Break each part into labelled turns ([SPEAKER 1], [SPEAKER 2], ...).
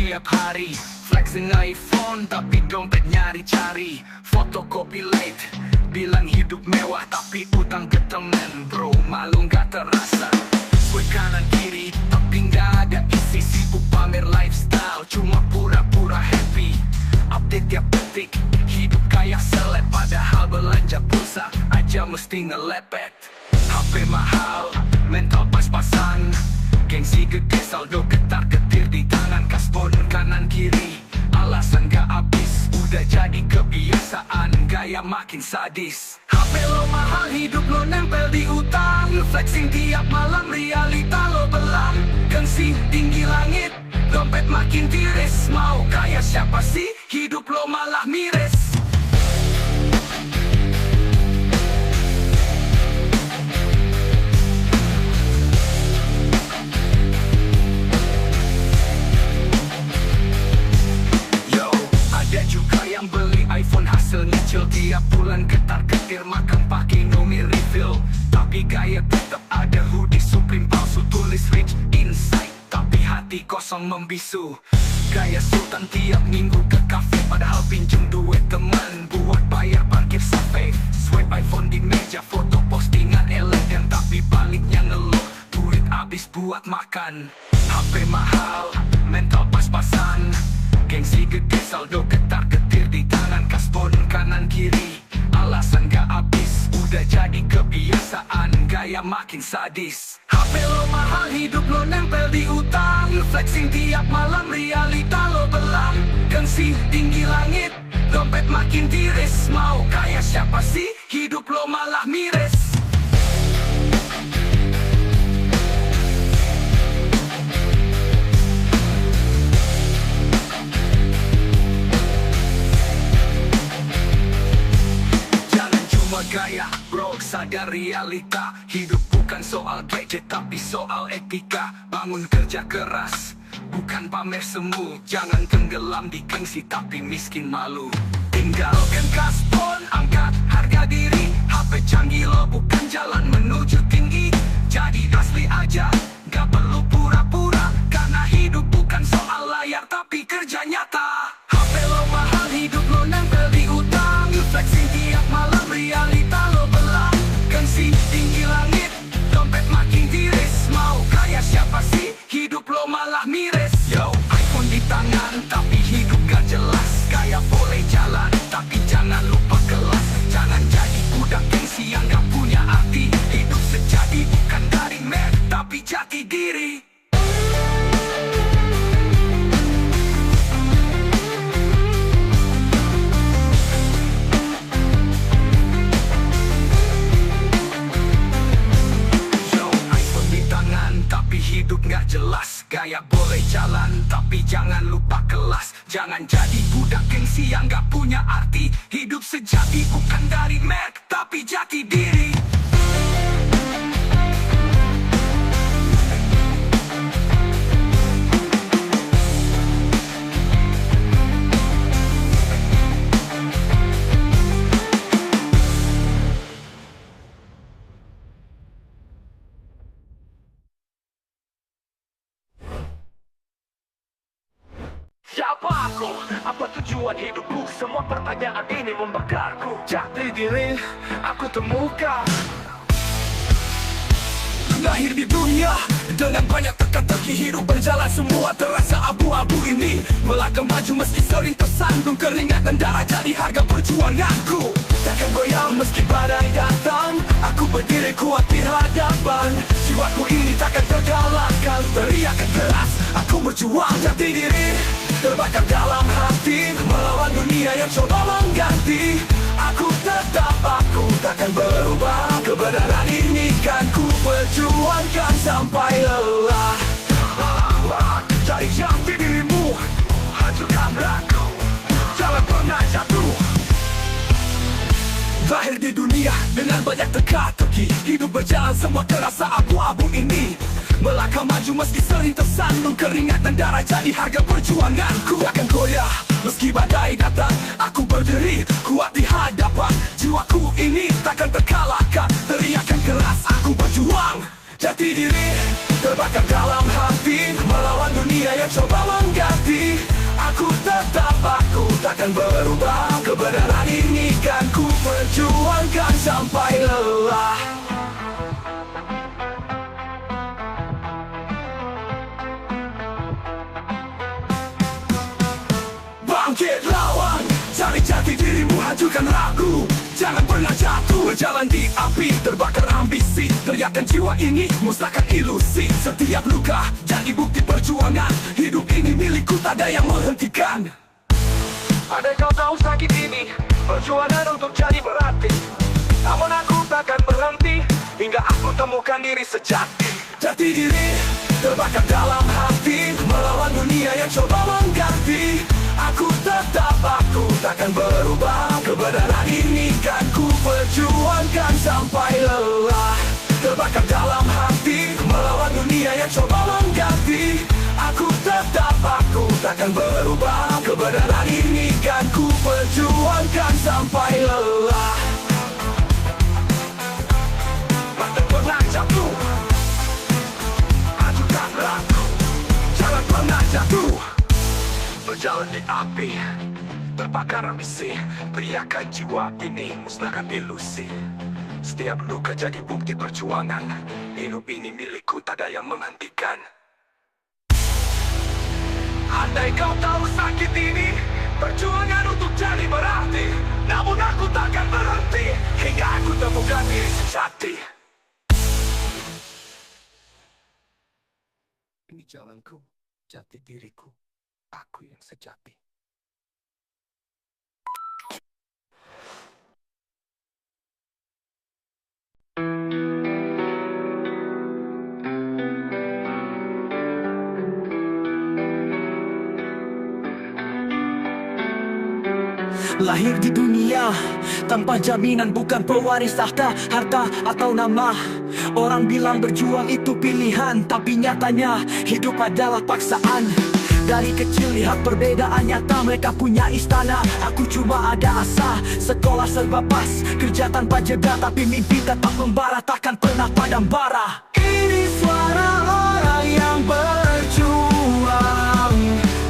[SPEAKER 1] tiap hari. Flexing iPhone tapi dompet nyari-cari. Fotokopi late, bilang hidup mewah tapi utang ke temen. Bro, malu gak terasa. Swipe kanan kiri tapi gak ada isi. Sibuk pamer lifestyle, cuma pura-pura happy. Update tiap detik, hidup kayak seleb. Padahal belanja pulsa aja mesti ngelepet. HP mahal, mental pas-pasan. Gengsi gede, saldo getar-getir di tangan. Kasbon kanan kiri, alasan gak habis. Udah jadi kebiasaan, gaya makin sadis. HP lo mahal, hidup lo nempel di utang. Flexing tiap malam, realita lo belang. Gengsi tinggi langit, dompet makin tiris. Mau kaya siapa sih, hidup lo malah miris. Yang beli iPhone hasil nyicil tiap bulan, getar-getir makan pakai Indomie refill. Tapi gaya tetap ada, hoodie Supreme palsu tulis rich inside, tapi hati kosong membisu. Gaya sultan tiap minggu ke cafe, padahal pinjem duit teman buat bayar parkir safe. Swipe iPhone di meja, foto postingan elegan, tapi baliknya ngeluh duit habis buat makan. HP mahal, mental pas-pasan. Gengsi gede, saldo getar-getir di tangan. Kasbon kanan kiri, alasan gak habis. Udah jadi kebiasaan, gaya makin sadis. HP lo mahal, hidup lo nempel di utang. Flexing tiap malam, realita lo belang. Gengsi tinggi langit, dompet makin tiris. Mau kaya siapa sih, hidup lo malah miris. Gaya, bro, sadar realita. Hidup bukan soal gadget tapi soal etika. Bangun kerja keras, bukan pamer semu. Jangan tenggelam di gengsi tapi miskin malu. Tinggalkan kasbon, angkat harga diri. HP canggih lo bukan jalan menuju tinggi. Jadi asli aja, gak perlu pura-pura. Karena hidup bukan soal layar tapi kerja nyata. HP lo mahal, hidup lo nempel di utang. Flexing tiap malam, realita lo belang. Gengsi tinggi langit, dompet makin tiris. Mau kaya siapa sih, hidup lo malah miris. Yo, iPhone di tangan tapi hidup gak jelas. Gaya boleh jalan tapi jangan lupa kelas. Jangan jadi budak gengsi yang gak punya arti. Hidup sejati bukan dari merek tapi jati diri. Hidup gak jelas, gaya boleh jalan tapi jangan lupa kelas. Jangan jadi budak gengsi yang gak punya arti. Hidup sejati bukan dari merek tapi jati diri. Siapa aku? Apa tujuan hidupku? Semua pertanyaan ini membakarku. Jati diri aku temukan. Lahir di dunia dengan banyak teka-teki. Hidup berjalan semua terasa abu-abu ini. Melangkah maju meski sering tersandung keringat dan darah jadi harga perjuanganku. Takkan goyang meski badai datang. Aku berdiri kuat di hadapan. Jiwaku ini takkan tergalakkan. Teriakan keras, aku berjuang jati diri. Terbakar dalam hati, melawan dunia yang coba mengganti. Aku tetap aku, takkan berubah. Kebenaran ini kan ku perjuangkan sampai lelah. Cari jati dirimu, hancurkan ragu. Jangan pernah jatuh. Lahir di dunia dengan banyak teka-teki. Hidup berjalan semua terasa abu-abu ini. Melangkah maju meski sering tersandung keringat dan darah jadi harga perjuanganku. Takkan goyah meski badai datang. Aku berdiri kuat di hadapan. Jiwaku ini takkan terkalahkan. Teriakan keras aku berjuang jati diri. Terbakar dalam hati, melawan dunia dunia yang coba mengganti. Aku tetap aku, takkan berubah. Kebenaran ini kan ku perjuangkan sampai lelah. Bangkit lawan, cari jati dirimu, hancurkan ragu. Jangan pernah jatuh, berjalan di api, terbakar ambisi. Teriakan jiwa ini, musnahkan ilusi. Setiap luka jadi bukti perjuangan. Hidup ini milikku, tak ada yang menghentikan. Andai kau tahu sakit ini, perjuangan untuk jadi berarti. Namun aku takkan berhenti, hingga aku temukan diri sejati. Jati diri, terbakar dalam hati, melawan dunia yang coba mengganti. Aku tetap aku, takkan berubah. Kebenaran ini kan ku perjuangkan sampai lelah. Terbakar dalam hati, melawan dunia yang coba mengganti. Aku tetap aku, takkan berubah. Kebenaran ini kan ku perjuangkan sampai lelah. Tak pernah jatuh, ajukan ragu. Jangan pernah jatuh, berjalan di api, terbakar ambisi. Teriakan jiwa ini, musnahkan ilusi. Setiap luka jadi bukti perjuangan. Hidup ini milikku, tak ada yang menghentikan. Andai kau tahu sakit ini, perjuangan untuk jadi berarti. Namun aku takkan berhenti, hingga aku temukan diri sejati. Ini jalanku, jati diriku, aku yang sejati.
[SPEAKER 2] Lahir di dunia tanpa jaminan, bukan pewaris tahta, harta atau nama. Orang bilang berjuang itu pilihan, tapi nyatanya hidup adalah paksaan. Dari kecil lihat perbedaan nyata, mereka punya istana, aku cuma ada asa. Sekolah serba pas, kerja tanpa jeda, tapi mimpi tetap membara, takkan pernah padam bara. Ini suara orang yang berjuang,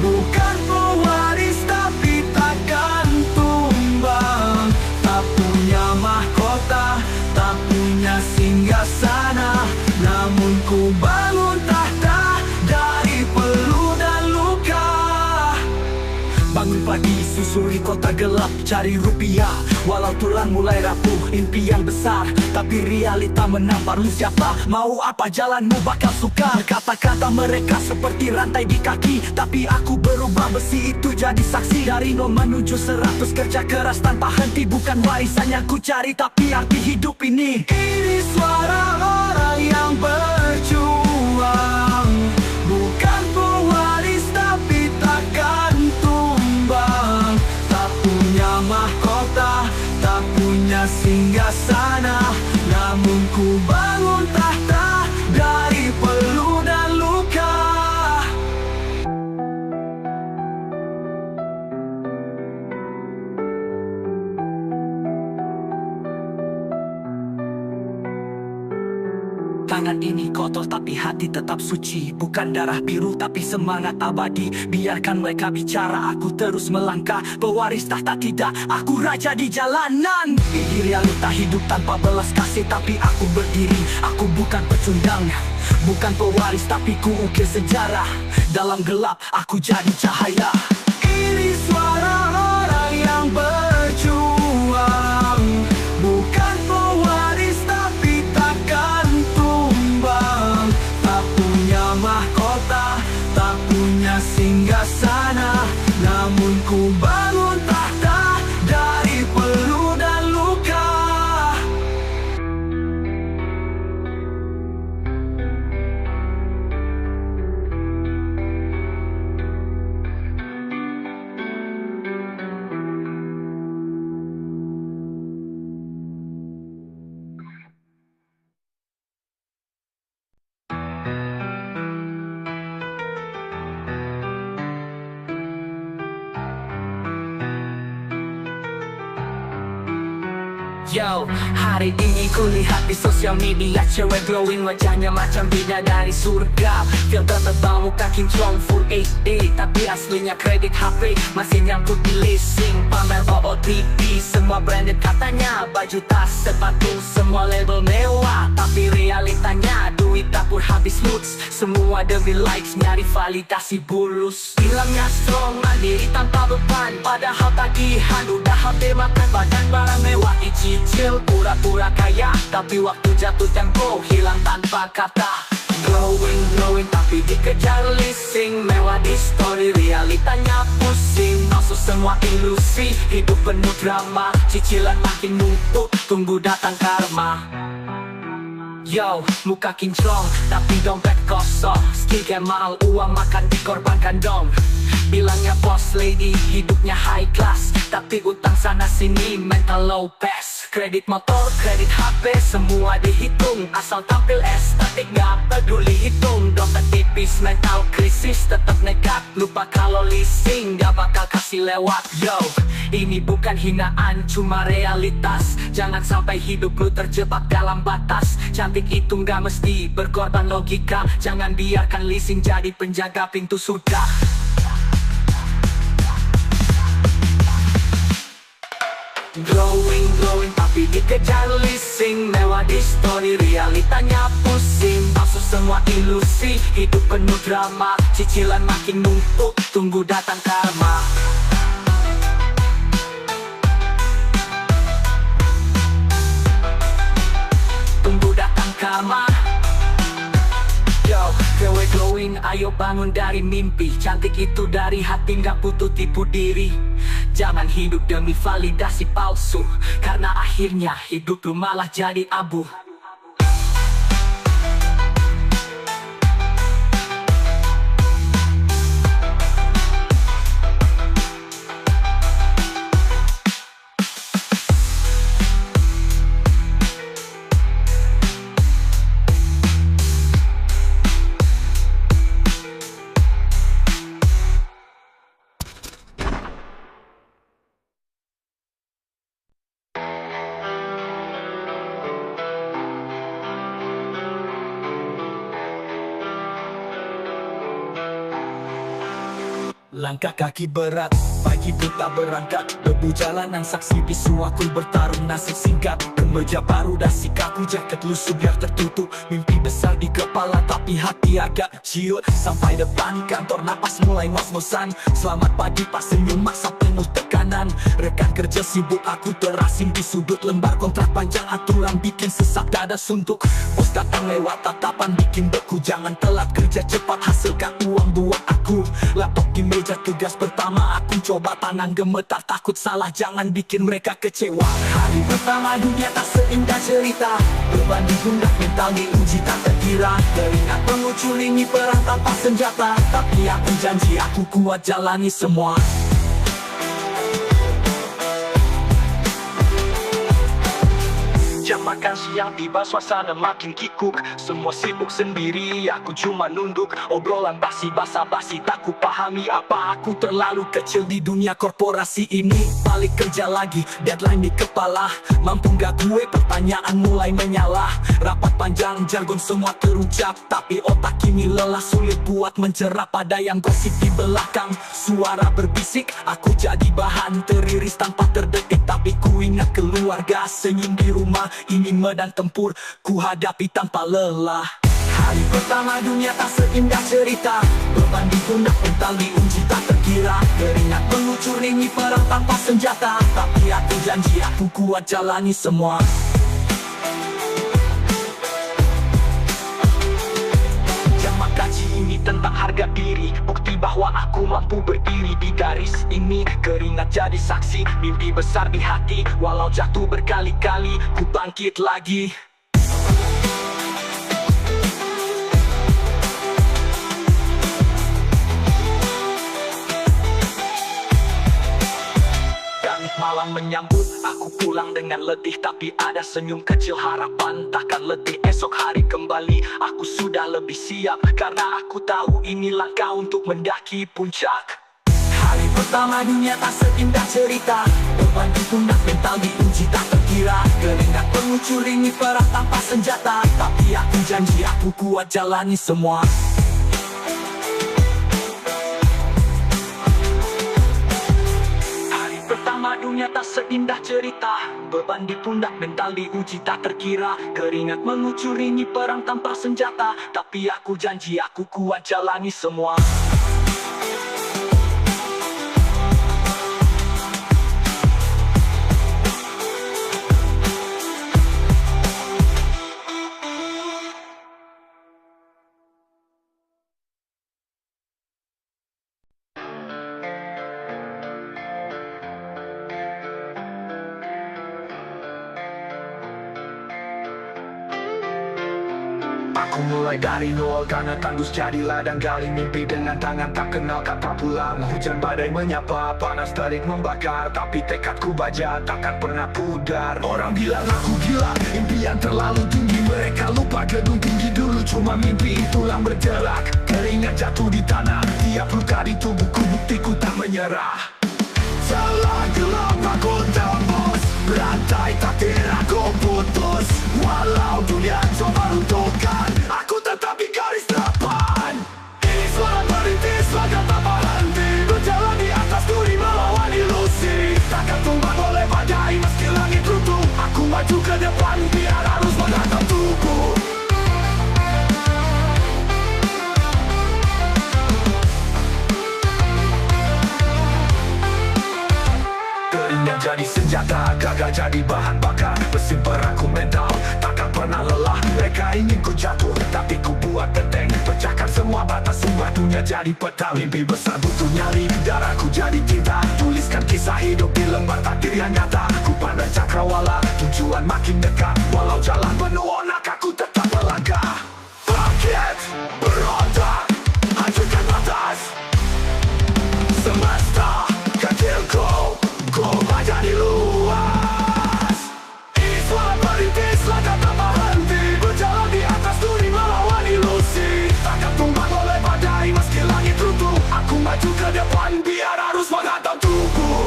[SPEAKER 2] bukan pewaris tapi takkan tumbang. Tak punya mahkota, tak punya singgasana, namun ku bangun tahta dari peluh dan luka. Bangun pagi, susuri kota gelap, cari rupiah. Walau tulang mulai rapuh, impian besar, tapi realita menampar. Lu siapa? Mau apa? Jalanmu bakal sukar. Kata-kata mereka seperti rantai di kaki, tapi aku berubah, besi itu jadi saksi. Dari 0 menuju 100, kerja keras tanpa henti. Bukan warisan yang ku cari, tapi arti hidup ini. Ini suara orang yang berjuang, bukan pewaris tapi takkan tumbang. Tak punya mahkota, tak punya singgasana, namun ku bangun tahta dari peluh dan luka. Tangan ini kotor tapi hati tetap suci. Bukan darah biru tapi semangat abadi. Biarkan mereka bicara, aku terus melangkah. Pewaris tahta tidak, aku raja di jalanan. Ini realita hidup tanpa belas kasih, tapi aku berdiri. Aku bukan pecundang, bukan pewaris tapi ku ukir sejarah. Dalam gelap aku jadi cahaya. Ini suara orang yang berjuang, bukan pewaris tapi takkan tumbang. Tak punya mahkota, tak punya singgasana, namun ku bangun tahta dari peluh dan luka. Yo,
[SPEAKER 1] Hari ini kulihat di sosial media cewek glowing wajahnya macam bidadari surga. Filter tebal muka kinclong full HD, tapi aslinya kredit HP masih nyangkut di leasing. Pamer OOTD, semua branded katanya, baju tas, sepatu, semua label mewah. Tapi realitanya duit dapur habis moods, semua demi likes, nyari validasi bulus. Bilangnya strong, mandiri tanpa beban, padahal tagihan udah hampir makan badan. Barang mewah dicicil, pura-pura kaya, tapi waktu jatuh tempo hilang tanpa kata. Glowing tapi dikejar leasing, mewah di story realitanya pusing. Masuk semua ilusi, hidup penuh drama, cicilan makin numpuk, tunggu datang karma. Yo, muka kinclong, tapi dompet kosong. Skincare mahal, uang makan dikorbankan dong. Bilangnya boss lady, hidupnya high class, tapi utang sana sini, mental low pass. Kredit motor, kredit HP, semua dihitung. Asal tampil estetik, gak peduli hitung. Dompet tipis, mental krisis, tetap nekat. Lupa kalau leasing, gak bakal kasih lewat. Yo, ini bukan hinaan, cuma realitas. Jangan sampai hidup lu terjebak dalam batas. Cantik itu gak mesti berkorban logika. Jangan biarkan leasing jadi penjaga pintu surga. Glowing tapi dikejar leasing, mewah di story realitanya pusing. Masuk semua ilusi, hidup penuh drama, cicilan makin numpuk, tunggu datang karma. Tunggu datang karma. Yo, cewek glowing, ayo bangun dari mimpi. Cantik itu dari hati, gak butuh tipu diri. Jangan hidup demi validasi palsu, karena akhirnya hidup lu malah jadi abu. Langkah kaki berat, pagi buta berangkat. Debu jalanan saksi bisu aku bertarung nasib singkat. Kemeja baru dah sikaku, jaket lusuh biar tertutup. Mimpi besar di kepala tapi hati agak ciut. Sampai depan kantor napas mulai ngos-ngosan. Selamat pagi pas senyum masa penuh tekanan. Rekan kerja sibuk aku terasing di sudut. Lembar kontrak panjang aturan bikin sesak dada suntuk. Bos datang lewat tatapan bikin beku. Jangan telat kerja cepat hasilkan uang buat aku. Laptop di meja tugas pertama aku coba, tangan gemetar takut salah, jangan bikin mereka kecewa. Hari pertama dunia tak seindah cerita, beban digundah mental diuji tak terkira. Teringat mengucuringi perang tanpa senjata, tapi aku janji aku kuat jalani semua. Jam makan siang tiba, suasana makin kikuk. Semua sibuk sendiri, aku cuma nunduk. Obrolan basi basa-basi tak ku pahami. Apa aku terlalu kecil di dunia korporasi ini? Balik kerja lagi, deadline di kepala. Mampu gak gue? Pertanyaan mulai menyala. Rapat panjang, jargon semua terucap, tapi otak kini lelah, sulit buat mencerap. Pada yang gosip di belakang, suara berbisik. Aku jadi bahan teriris tanpa terdetik, tapi ku ingat keluarga senyum di rumah. Ini medan tempur, ku hadapi tanpa lelah. Hari pertama dunia tak seindah cerita, beban di pundak mental diuji tak terkira. Keringat mengucuringi perang tanpa senjata, tapi aku janji aku kuat jalani semua. Jamak gaji ini tentang harga diri, bukti bahwa aku mampu berdiri di garis ini. Keringat jadi saksi, mimpi besar di hati. Walau jatuh berkali-kali, ku bangkit lagi. Malam menyambut, aku pulang dengan letih, tapi ada senyum kecil harapan. Takkan letih esok hari kembali, aku sudah lebih siap, karena aku tahu ini langkah untuk mendaki puncak. Hari pertama dunia tak seindah cerita, beban di pundak mental diuji tak terkira.
[SPEAKER 2] terkira. Keringat mengucur ini perang tanpa senjata, tapi aku janji aku kuat jalani semua. Hari pertama dunia tak seindah cerita, beban di pundak, mental diuji tak terkira. Keringat mengucur ini perang tanpa senjata, tapi aku janji aku kuat jalani semua.
[SPEAKER 1] Aku mulai dari nol karena tandus jadi ladang gali mimpi dengan tangan tak kenal kata pulang. Hujan badai menyapa, panas terik membakar, tapi tekadku baja takkan pernah pudar. Orang bilang aku gila, impian terlalu tinggi, mereka lupa gedung tinggi dulu cuma mimpi tulang bergerak. Keringat jatuh di tanah, tiap luka di tubuhku buktiku tak menyerah. Jalan gelap aku tembus, berantai takdir aku putus. Walau dunia coba runtuhkan, aku tetap di garis depan. Ini suara merintis, langkah tak berhenti, berjalan di atas duri melawan ilusi. Takkan tumbang oleh badai meski langit runtuh, aku maju ke depan biar harus menatap tubuh. Keringat jadi senjata, gagal jadi bahan bakar. Mesin perangku mental, takkan pernah lelah. Mereka ingin ku jatuh, tapi ku buat benteng. Pecahkan semua batas, ubah dunia jadi peta. Mimpi besar butuh nyali, darahku jadi tinta. Tuliskan kisah hidup di lembar takdir yang nyata. Ku pandang cakrawala, tujuan makin dekat. Walau jalan penuh onak, aku tetap melangkah. Bangkit, berontak, hancurkan batas. Semesta kecilku, ku menjadi luas. Ini suara merintis, langkah tak berhenti, berjalan di atas duri melawan ilusi. Takkan tumbang oleh badai meski langit runtuh, aku maju ke depan biar harus menatap tubuh.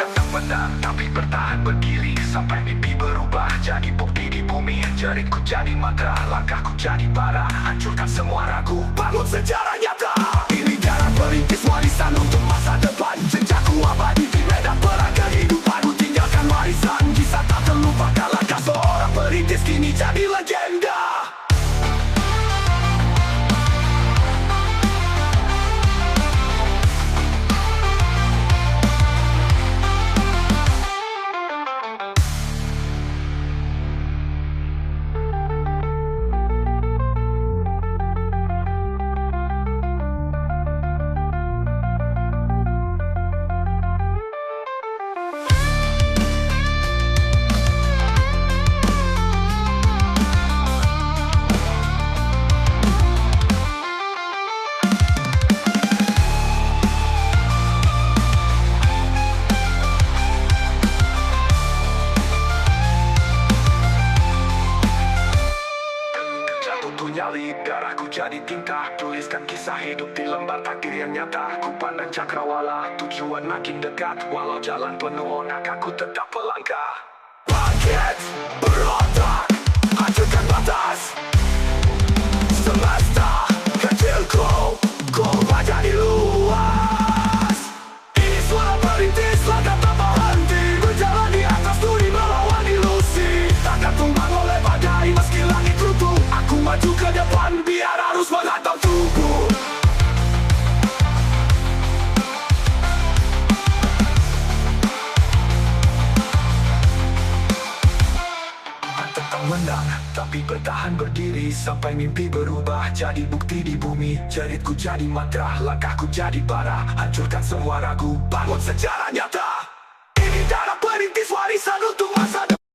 [SPEAKER 1] Tetap menang tapi bertahan berdiri sampai mimpi berubah jadi bukti di bumi. Jaritku jadi mantra, langkahku jadi bara, hancurkan semua ragu, bangun sejarah nyata. Ini darah perintis, warisan untuk masa depan. Jejakku abadi di medan perang kehidupan. Ku tinggalkan warisan, kisah tak terlupakan. Langkah seorang perintis kini jadi legenda. Nyali, darahku jadi tinta. Tuliskan kisah hidup di lembar takdir yang nyata. Ku pandang cakrawala, tujuan makin dekat. Walau jalan penuh onak, aku tetap melangkah. Bangkit, berontak, hancurkan batas. Semesta kecilku, ku menjadi luas. Ini suara merintis, langkah tak berhenti, berjalan di atas duri melawan ilusi. Takkan tumbang oleh badai meski langit runtuh, aku maju ke depan biar harus menatap tubuh. Tetap menang, tapi bertahan berdiri sampai mimpi berubah jadi bukti di bumi. Jaritku jadi mantra, langkahku jadi bara, hancurkan semua ragu, bangun sejarah nyata.